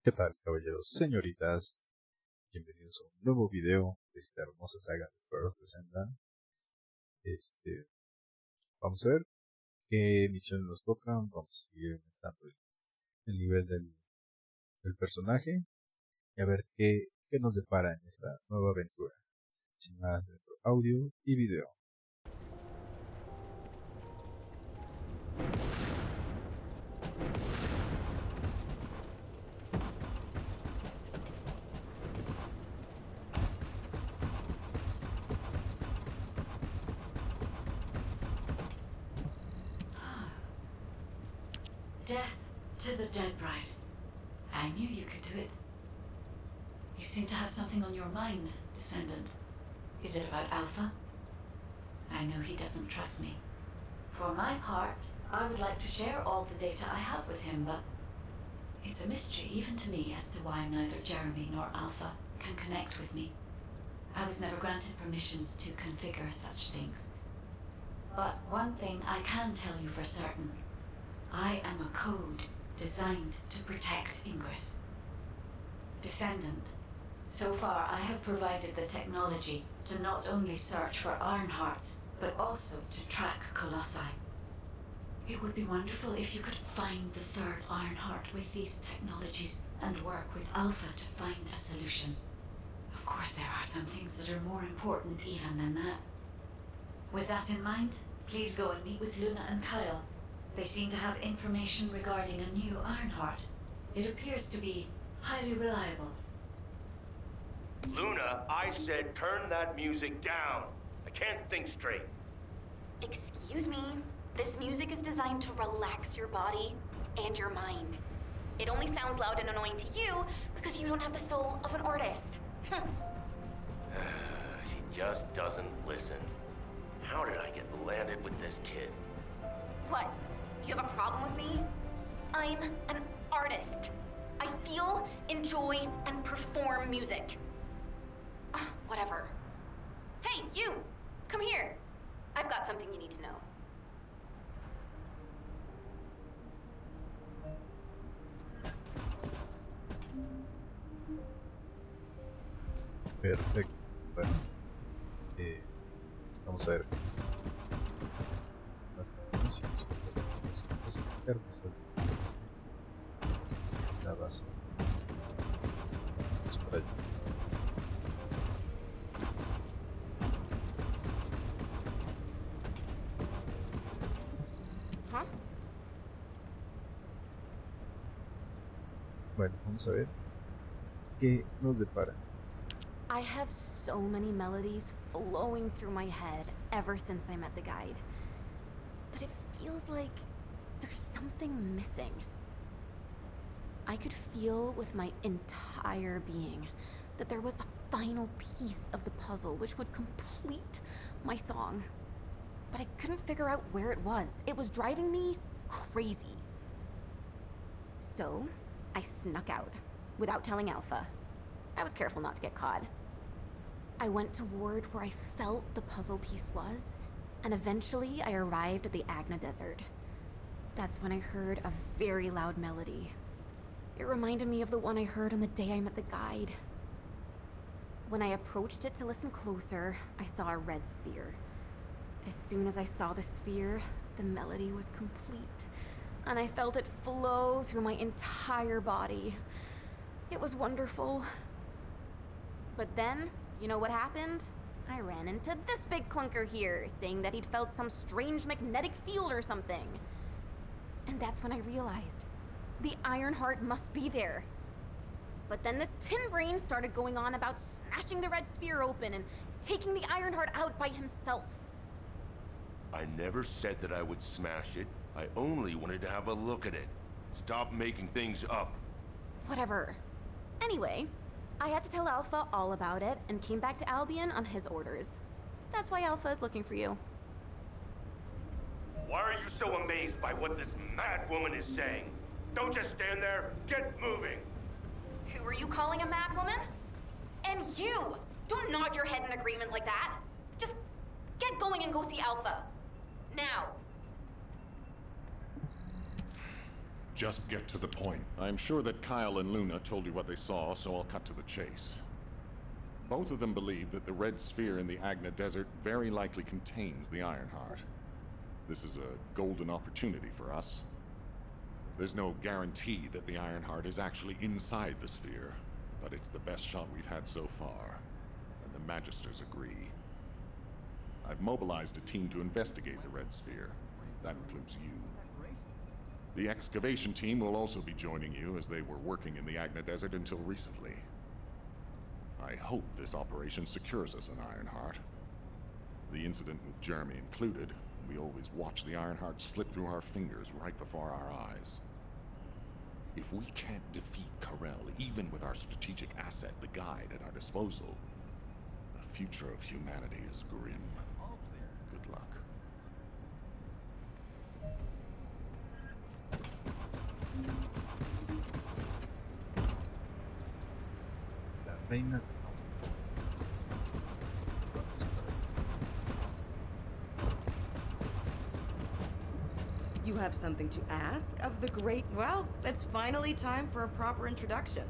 ¿Qué tal, caballeros, señoritas? Bienvenidos a un nuevo video de esta hermosa saga de Birth Descendant. Vamos a ver qué misiones nos tocan. Vamos a seguir aumentando el nivel del personaje y a ver qué nos depara en esta nueva aventura. Sin más, dentro audio y video. Death to the dead bride. I knew you could do it. You seem to have something on your mind, Descendant. Is it about Alpha? I know he doesn't trust me. For my part, I would like to share all the data I have with him, but it's a mystery even to me as to why neither Jeremy nor Alpha can connect with me. I was never granted permissions to configure such things. But one thing I can tell you for certain. I am a code designed to protect Ingress. Descendant, so far I have provided the technology to not only search for Ironhearts, but also to track Colossi. It would be wonderful if you could find the third Ironheart with these technologies and work with Alpha to find a solution. Of course, there are some things that are more important even than that. With that in mind, please go and meet with Luna and Kyle. They seem to have information regarding a new Ironheart. It appears to be highly reliable. Luna, I said turn that music down. I can't think straight. Excuse me. This music is designed to relax your body and your mind. It only sounds loud and annoying to you because you don't have the soul of an artist. She just doesn't listen. How did I get landed with this kid? What? You have a problem with me? I'm an artist. I feel, enjoy, and perform music. Whatever. Hey, you! Come here. I've got something you need to know. Perfecto. Bueno, vamos a ver. Estas hermosas vistas. La base. Vamos por allá. Huh? Bueno, vamos a ver qué nos depara. I have so many melodies flowing through my head ever since I met the guide. But it feels like there's something missing. I could feel with my entire being that there was a final piece of the puzzle which would complete my song. But I couldn't figure out where it was. It was driving me crazy. So, I snuck out without telling Alpha. I was careful not to get caught. I went toward where I felt the puzzle piece was, and eventually I arrived at the Agna Desert. That's when I heard a very loud melody. It reminded me of the one I heard on the day I met the guide. When I approached it to listen closer, I saw a red sphere. As soon as I saw the sphere, the melody was complete, and I felt it flow through my entire body. It was wonderful. But then, you know what happened? I ran into this big clunker here, saying that he'd felt some strange magnetic field or something. And that's when I realized, the Ironheart must be there. But then this tin brain started going on about smashing the red sphere open and taking the Ironheart out by himself. I never said that I would smash it. I only wanted to have a look at it. Stop making things up. Whatever. Anyway, I had to tell Alpha all about it and came back to Albion on his orders. That's why Alpha is looking for you. Why are you so amazed by what this mad woman is saying? Don't just stand there. Get moving. Who are you calling a mad woman? And you! Don't nod your head in agreement like that. Just get going and go see Alpha. Now. Just get to the point. I'm sure that Kyle and Luna told you what they saw, so I'll cut to the chase. Both of them believe that the red sphere in the Agna Desert very likely contains the Ironheart. This is a golden opportunity for us. There's no guarantee that the Ironheart is actually inside the sphere, but it's the best shot we've had so far, and the Magisters agree. I've mobilized a team to investigate the red sphere. That includes you. The excavation team will also be joining you, as they were working in the Agna Desert until recently. I hope this operation secures us an Ironheart. The incident with Jeremy included, we always watch the Ironheart slip through our fingers right before our eyes. If we can't defeat Karel, even with our strategic asset, the Guide, at our disposal, the future of humanity is grim. Good luck. La reina. You have something to ask of the great... Well, it's finally time for a proper introduction.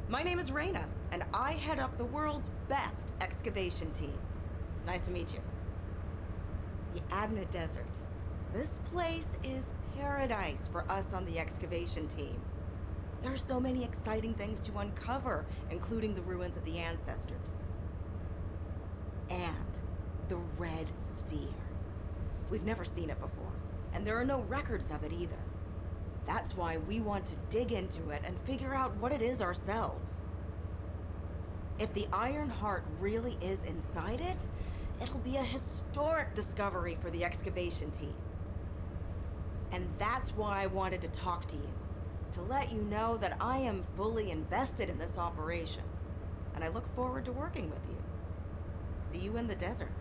My name is Reyna, and I head up the world's best excavation team. Nice to meet you. The Agna Desert. This place is paradise for us on the excavation team. There are so many exciting things to uncover, including the ruins of the ancestors. And the Red Sphere. We've never seen it before. And there are no records of it either. That's why we want to dig into it and figure out what it is ourselves. If the Ironheart really is inside it, it'll be a historic discovery for the excavation team. And that's why I wanted to talk to you, to let you know that I am fully invested in this operation, and I look forward to working with you. See you in the desert.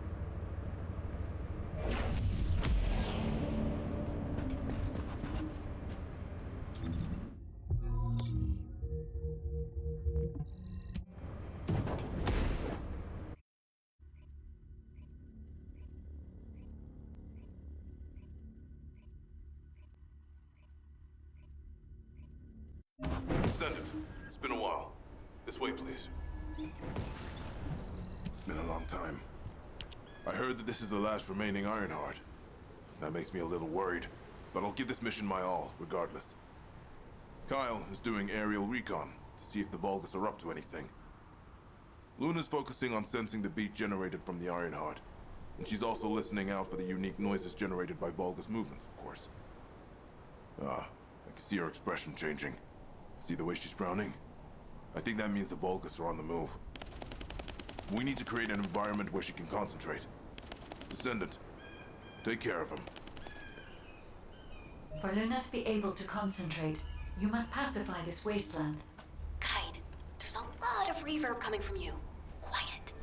Descendant, it's been a while. This way, please. It's been a long time. I heard that this is the last remaining Ironheart. That makes me a little worried, but I'll give this mission my all, regardless. Kyle is doing aerial recon to see if the Vulgus are up to anything. Luna's focusing on sensing the beat generated from the Ironheart, and she's also listening out for the unique noises generated by Vulgus movements, of course. I can see her expression changing. See the way she's frowning? I think that means the Vulgus are on the move. We need to create an environment where she can concentrate. Descendant, take care of him. For Luna to be able to concentrate, you must pacify this wasteland. Guide, there's a lot of reverb coming from you. Quiet.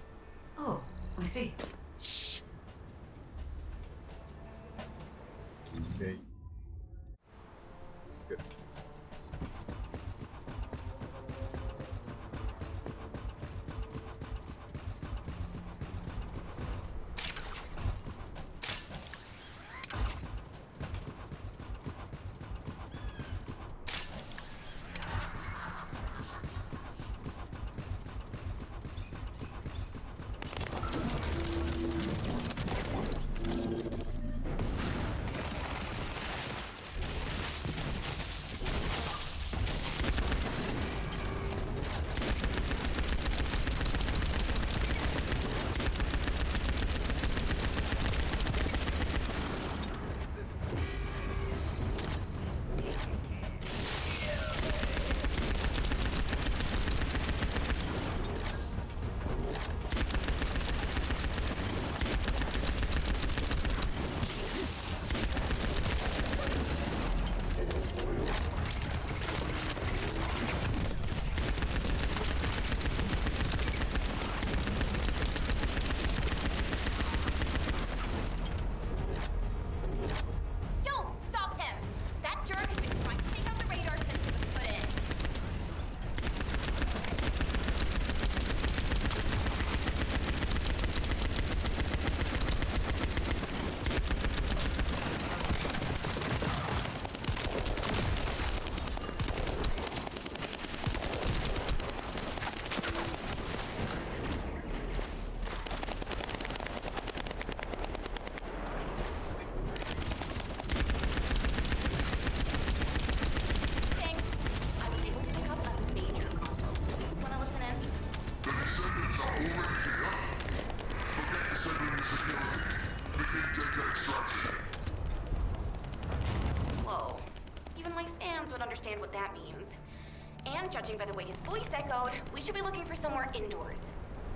Oh, I see. Shh. Okay. It's good. understand what that means. And judging by the way his voice echoed, we should be looking for somewhere indoors.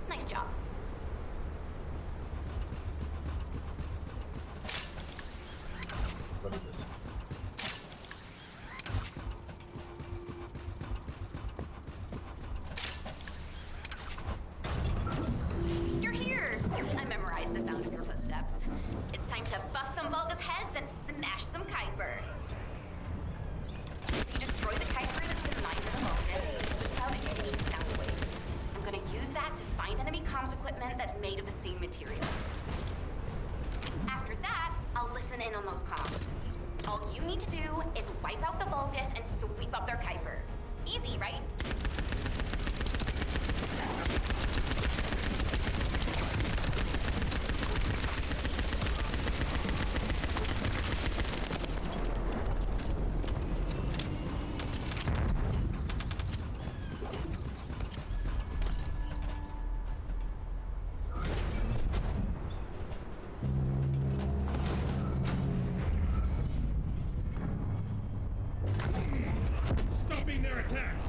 Nice job. ¿Cuál es? You're here! I memorized the sound of your footsteps. It's time to bust some Vulgus heads and smash some Kuiper. You destroy the Kuiper that's been mined in the Vulgus, it puts out a unique sound wave. I'm gonna use that to find enemy comms equipment that's made of the same material. After that, I'll listen in on those comms. All you need to do is wipe out the Vulgus and sweep up their Kuiper. Easy, right? Stopping their attacks!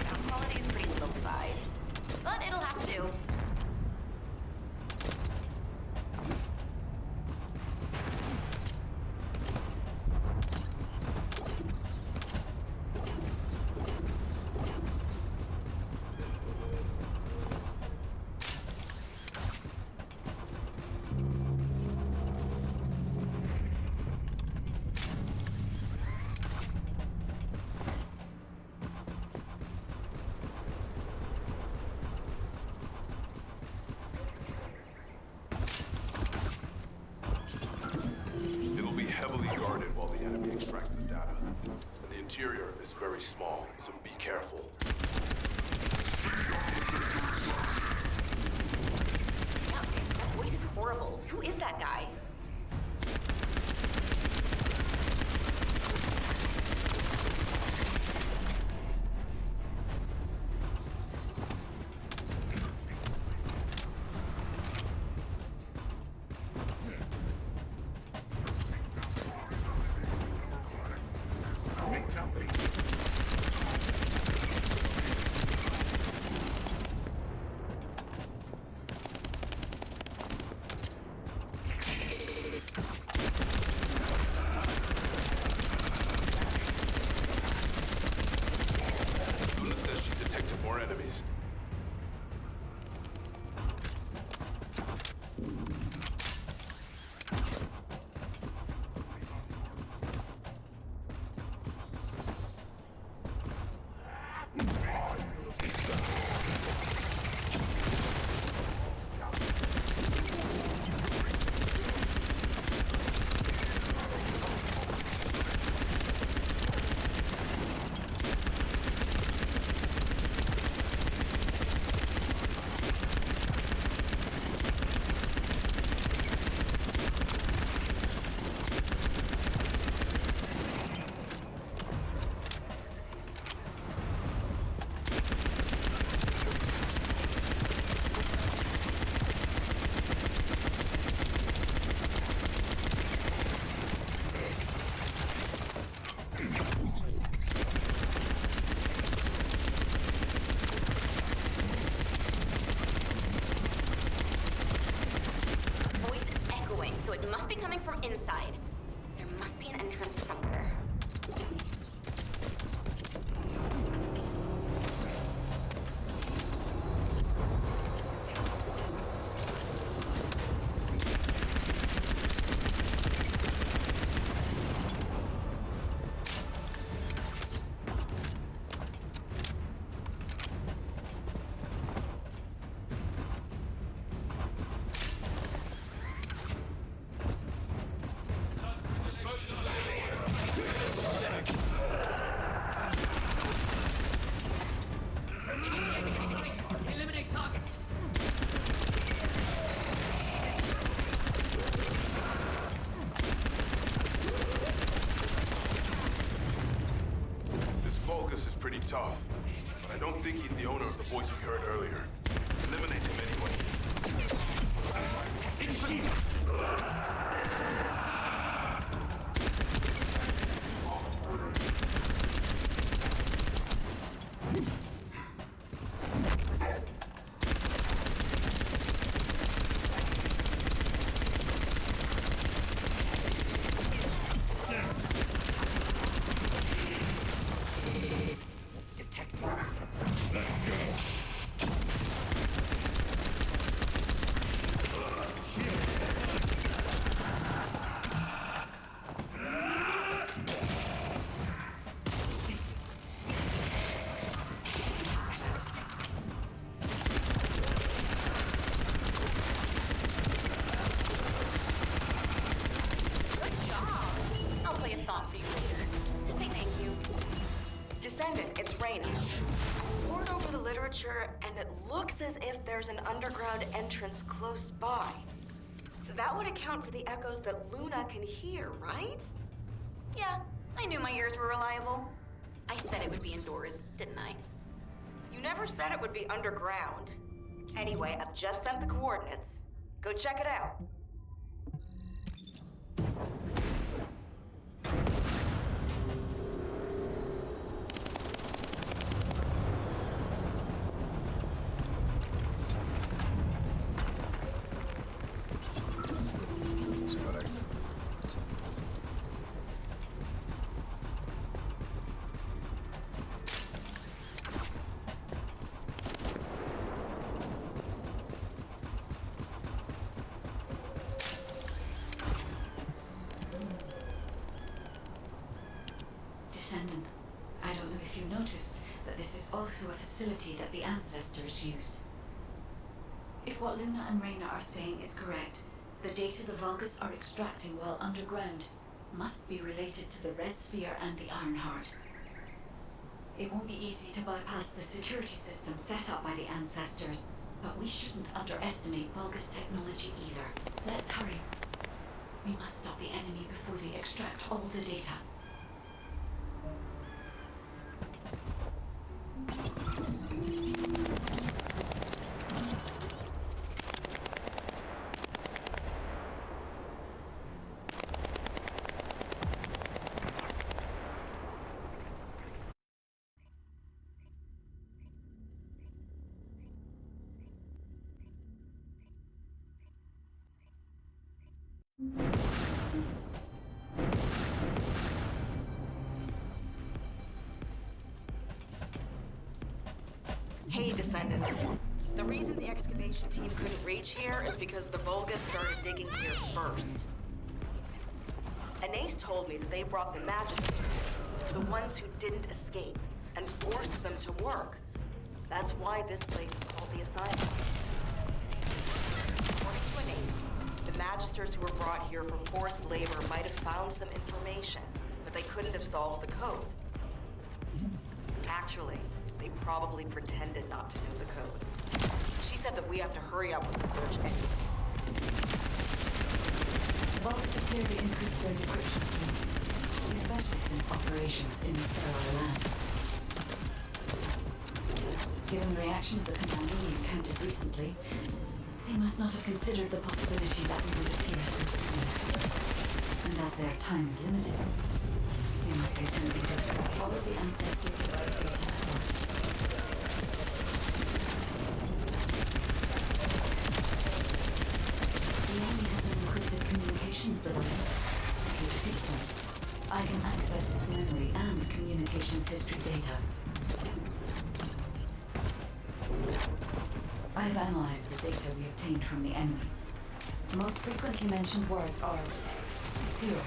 Sound quality is pretty lo-fi, but it'll have to do. It'll be heavily guarded while the enemy extracts the data. And the interior is very small, so be careful. Yeah, that voice is horrible. Who is that guy? Luna says she detected more enemies. so it must be coming from inside. There must be an entrance somewhere. Eliminate targets. This Vulgus is pretty tough, but I don't think he's the owner of the voice we heard earlier. Eliminate him anyway. I'll play a song for you later. To say thank you. Descendant, it's Reyna. I poured over the literature, and it looks as if there's an underground entrance close by. That would account for the echoes that Luna can hear, right? Yeah, I knew my ears were reliable. I said it would be indoors, didn't I? You never said it would be underground. Anyway, I've just sent the coordinates. Go check it out. Buscar acá. Descendant, I don't know if you noticed, but this is also a facility that the ancestors used. If what Luna and Reyna are saying is correct, the data the Vulgus are extracting while underground must be related to the Red Sphere and the Ironheart. It won't be easy to bypass the security system set up by the ancestors, but we shouldn't underestimate Vulgus technology either. Let's hurry. We must stop the enemy before they extract all the data. Hey, Descendant. The reason the excavation team couldn't reach here is because the Vulgus started digging here first. Anais told me that they brought the Magisters, the ones who didn't escape, and forced them to work. That's why this place is called the Asylum. According to Anais, the Magisters who were brought here for forced labor might have found some information, but they couldn't have solved the code. Actually, they probably pretended not to know the code. She said that we have to hurry up with the search anyway. Vulgus appear to increase their decryption speed, especially since operations in the sterile land. Given the reaction of the commander we encountered recently, they must not have considered the possibility that we would appear so soon. And as their time is limited, we must be attempting to extract all of the ancestral device data at once. The enemy has an encrypted communication I can access its memory and communications history data. I've analyzed the data we obtained from the enemy. The most frequently mentioned words are seal,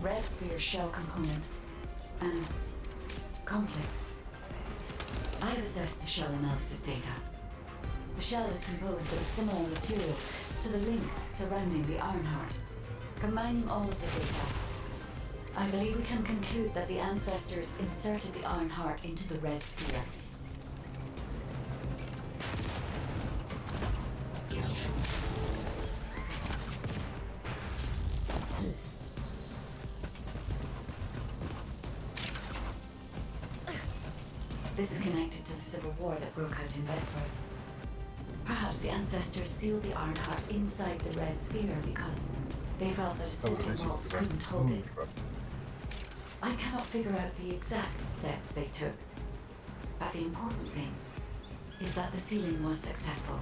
red sphere shell component, and conflict. I've assessed the shell analysis data. The shell is composed of a similar material to the links surrounding the Ironheart. Combining all of the data, I believe we can conclude that the ancestors inserted the Ironheart into the red sphere. This is connected to the civil war that broke out in Vespers. Perhaps the ancestors sealed the Ironheart inside the red sphere because they felt that a civil wall couldn't hold it. I cannot figure out the exact steps they took, but the important thing is that the sealing was successful.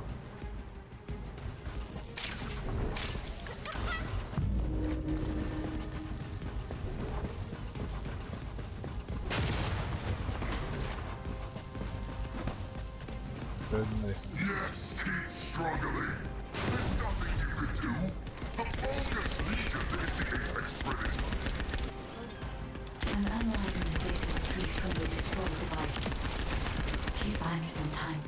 Yes, keep struggling. There's nothing you can do. The Bogus Legion is the apex predator. I'm analyzing the data retrieved from the destroyed device. Please buy me some time.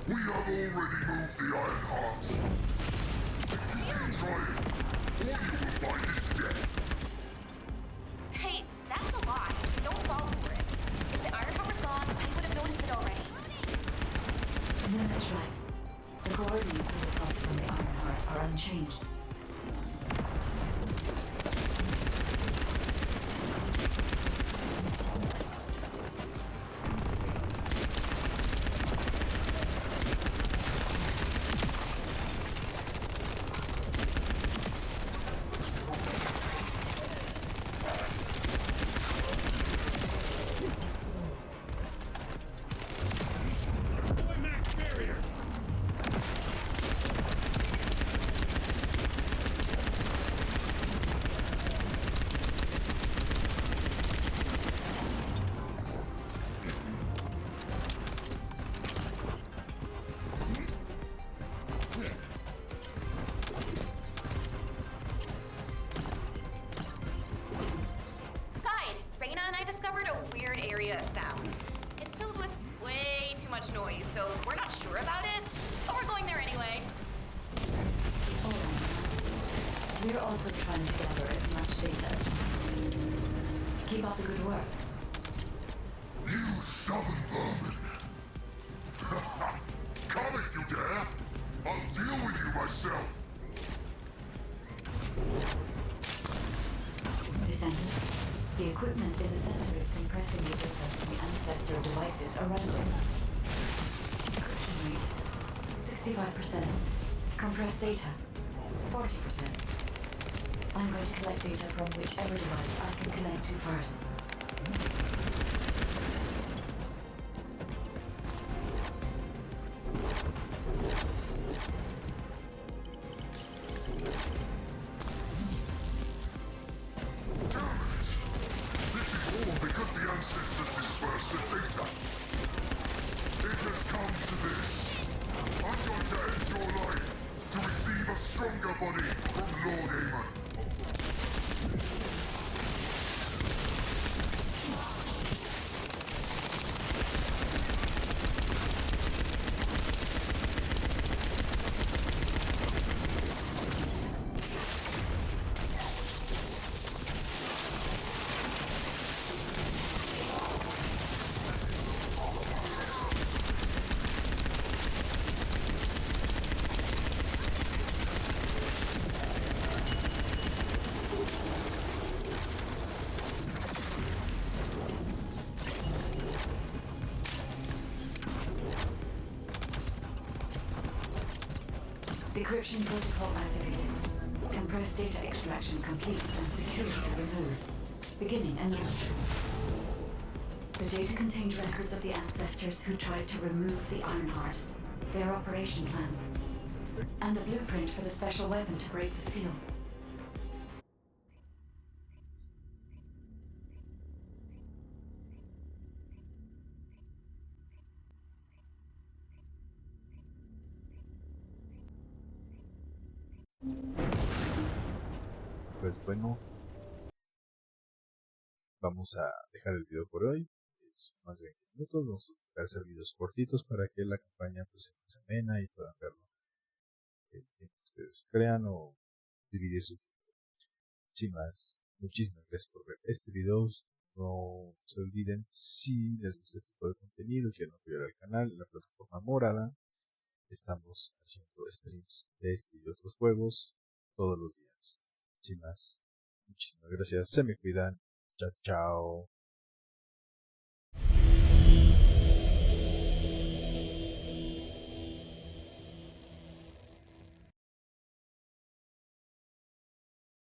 We have already moved the Ironheart. If you keep trying, all you will find is death. Hey, that's a lie. Don't fall for it. If the Ironheart was gone, I would have noticed it already. No, that's right. The coordinates of the pulse from the Ironheart are unchanged. Deploy max barrier. Guide, Raina and I discovered a weird area of sound. It's filled with way too much noise, so we're not sure about it, but we're going there anyway. All right. We're also trying to gather as much data as possible. Keep up the good work. You stubborn vermin! Come if you dare! I'll deal with you myself! Descendant, the equipment in the center is compressing the data from the ancestor devices around it. Encryption rate, 65%. Compressed data, 40%. I'm going to collect data from whichever device I can connect to first. This is all because the ancestors dispersed the data. It has come to this. I'm going to end your life to receive a stronger body from Lord Amon. Decryption protocol activated. Compressed data extraction complete and security removed. Beginning analysis. The data contained records of the ancestors who tried to remove the Ironheart, their operation plans, and the blueprint for the special weapon to break the seal. Pues bueno, vamos a dejar el video por hoy. Es más de 20 minutos. Vamos a tratar de hacer videos cortitos para que la campaña pues sea más amena y puedan verlo el tiempo que ustedes crean o dividir su tiempo. Sin más, muchísimas gracias por ver este video. No se olviden, si les gusta este tipo de contenido y quieren apoyar al canal, en la plataforma morada estamos haciendo streams de este y otros juegos todos los días. Sin más, muchísimas gracias, se me cuidan, chao chao.